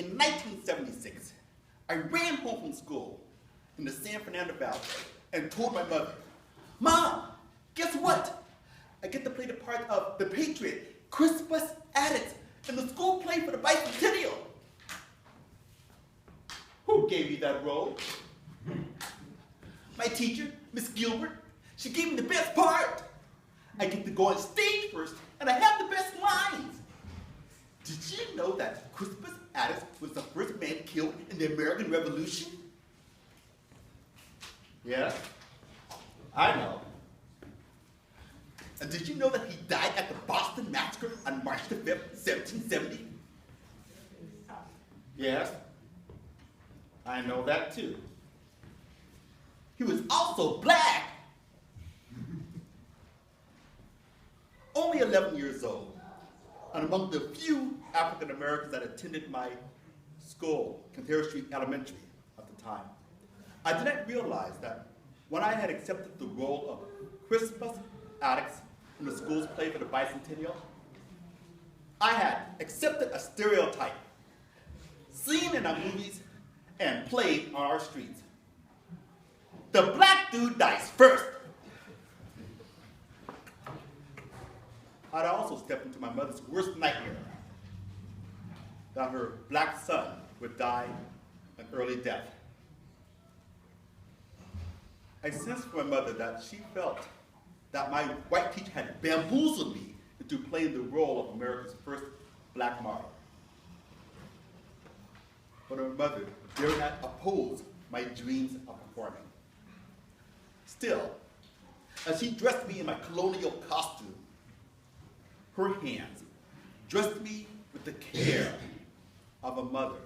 In 1976, I ran home from school in the San Fernando Valley and told my mother, "Mom, guess what? I get to play the part of the Patriot, Crispus Attucks, in the school play for the bicentennial." "Who gave you that role?" "My teacher, Miss Gilbert. She gave me the best part. I get to go on stage first, and I have the best lines." "Did you know that Crispus Attucks was the first man killed in the American Revolution?" "Yeah, I know." "And did you know that he died at the Boston Massacre on March the 5th, 1770? "Yes, I know that too." "He was also black." Only 11 years old, and among the few African Americans that attended my school, Cantera Street Elementary, at the time, I did not realize that when I had accepted the role of Crispus Attucks in the school's play for the bicentennial, I had accepted a stereotype seen in our movies and played on our streets. The black dude dies first. I'd also stepped into my mother's worst nightmare, that her black son would die an early death. I sensed from my mother that she felt that my white teacher had bamboozled me into playing the role of America's first black martyr. But my mother dared not oppose my dreams of performing. Still, as she dressed me in my colonial costume, her hands dressed me with the care of a mother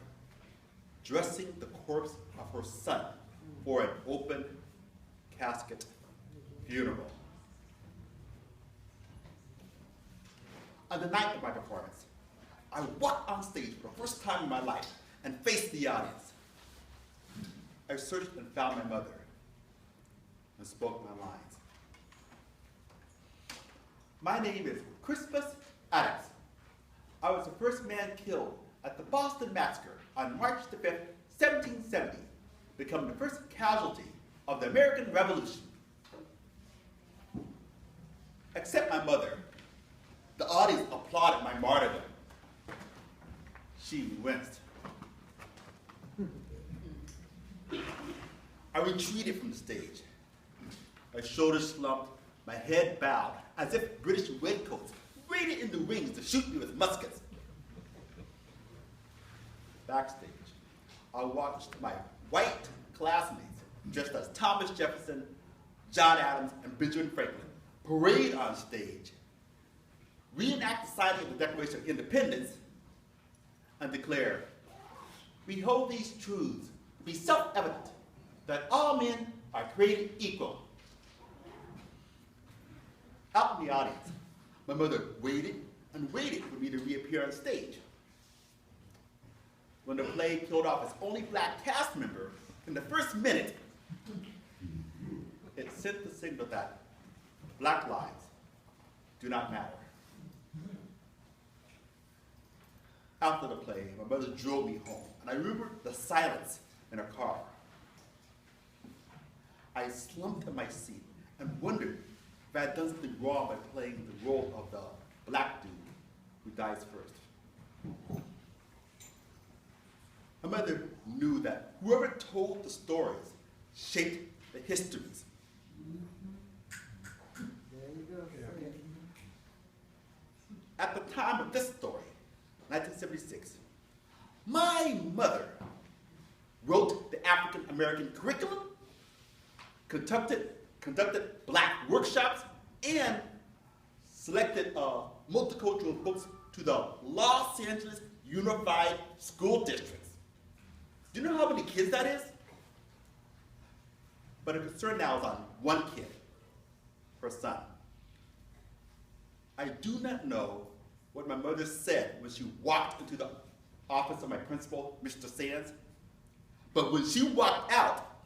dressing the corpse of her son for an open casket funeral. On the night of my performance, I walked on stage for the first time in my life and faced the audience. I searched and found my mother and spoke my lines. "My name is Crispus Attucks. I was the first man killed at the Boston Massacre on March the 5th, 1770, becoming the first casualty of the American Revolution." Except my mother, the audience applauded my martyrdom. She winced. I retreated from the stage. My shoulders slumped, my head bowed, as if British redcoats waited in the wings to shoot me with muskets. Backstage, I watched my white classmates, dressed as Thomas Jefferson, John Adams, and Benjamin Franklin, parade on stage, reenact the signing of the Declaration of Independence, and declare, "We hold these truths to be self-evident, that all men are created equal." Out in the audience, my mother waited and waited for me to reappear on stage. When the play killed off its only black cast member, in the first minute, it sent the signal that black lives do not matter. After the play, my mother drove me home, and I remember the silence in her car. I slumped in my seat and wondered if I had done something wrong by playing the role of the black dude who dies first. My mother knew that whoever told the stories shaped the histories. There you go. At the time of this story, 1976, my mother wrote the African American curriculum, conducted black workshops, and selected multicultural books to the Los Angeles Unified School Districts. Do you know how many kids that is? But the concern now is on one kid, her son. I do not know what my mother said when she walked into the office of my principal, Mr. Sands, but when she walked out,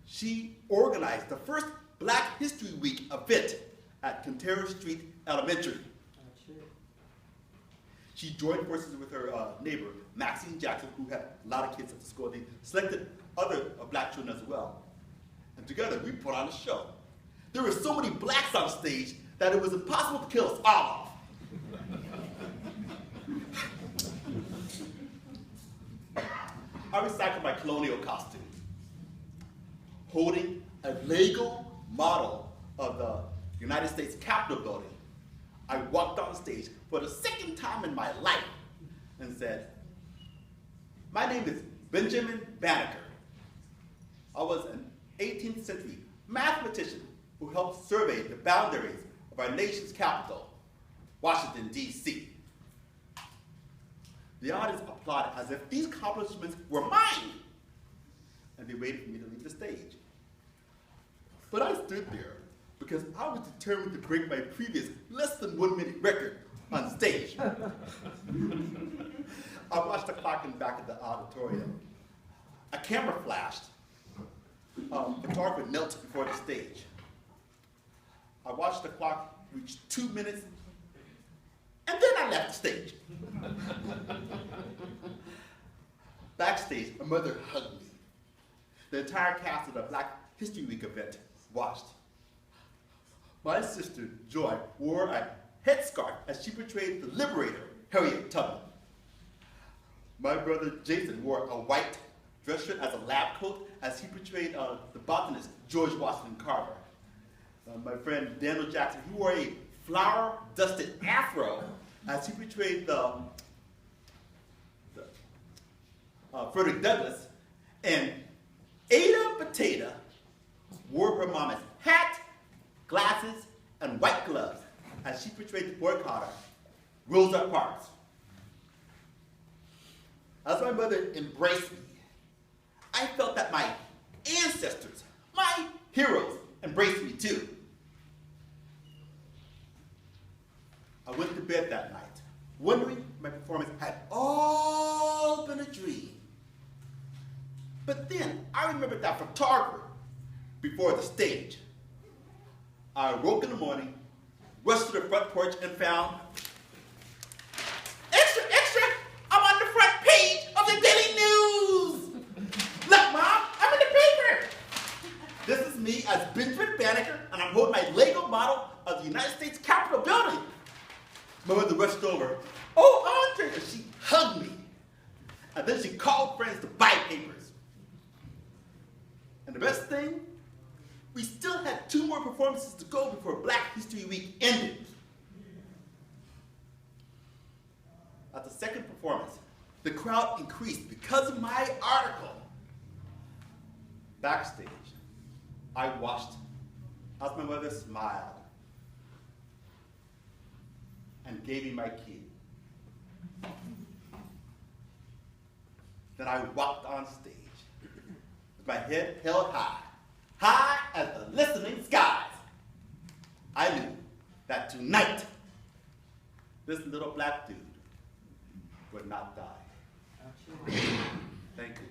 she organized the first Black History Week event at Cantera Street Elementary. She joined forces with her neighbor, Maxine Jackson, who had a lot of kids at the school. They selected other black children as well. And together, we put on a show. There were so many blacks on stage that it was impossible to kill us all off. I recycled my colonial costume, holding a Lego model of the United States Capitol building. I walked on stage for the second time in my life and said, "My name is Benjamin Banneker. I was an 18th century mathematician who helped survey the boundaries of our nation's capital, Washington, D.C. The audience applauded as if these accomplishments were mine, and they waited for me to leave the stage. But I stood there because I was determined to break my previous less than 1 minute record on stage. I watched the clock in the back of the auditorium. A camera flashed. A photographer knelt before the stage. I watched the clock reach 2 minutes, and then I left the stage. Backstage, a mother hugged me. The entire cast of the Black History Week event watched. My sister, Joy, wore a headscarf as she portrayed the liberator, Harriet Tubman. My brother, Jason, wore a white dress shirt as a lab coat as he portrayed the botanist, George Washington Carver. My friend, Daniel Jackson, he wore a flower-dusted afro as he portrayed Frederick Douglass. And Ada Potato wore her mama's hat, glasses, and white gloves as she portrayed the boycotter, Rosa Parks. As my mother embraced me, I felt that my ancestors, my heroes, embraced me too. I went to bed that night, wondering if my performance had all been a dream. But then I remembered that photographer before the stage. I woke in the morning, rushed to the front porch, and found, extra, extra, I'm on the front page of the Daily News. Look, Mom, I'm in the paper. This is me as Benjamin Banneker, and I'm holding my Lego model of the United States Capitol building. My mother rushed over. "Oh, Andre," and she hugged me. And then she called friends to buy papers. And the best thing, we still had 2 more performances to go before Black History Week ended. At the second performance, the crowd increased because of my article. Backstage, I watched as my mother smiled and gave me my key. Then I walked on stage with my head held high, high as the listening skies. I knew that tonight, this little black dude would not die. Thank you.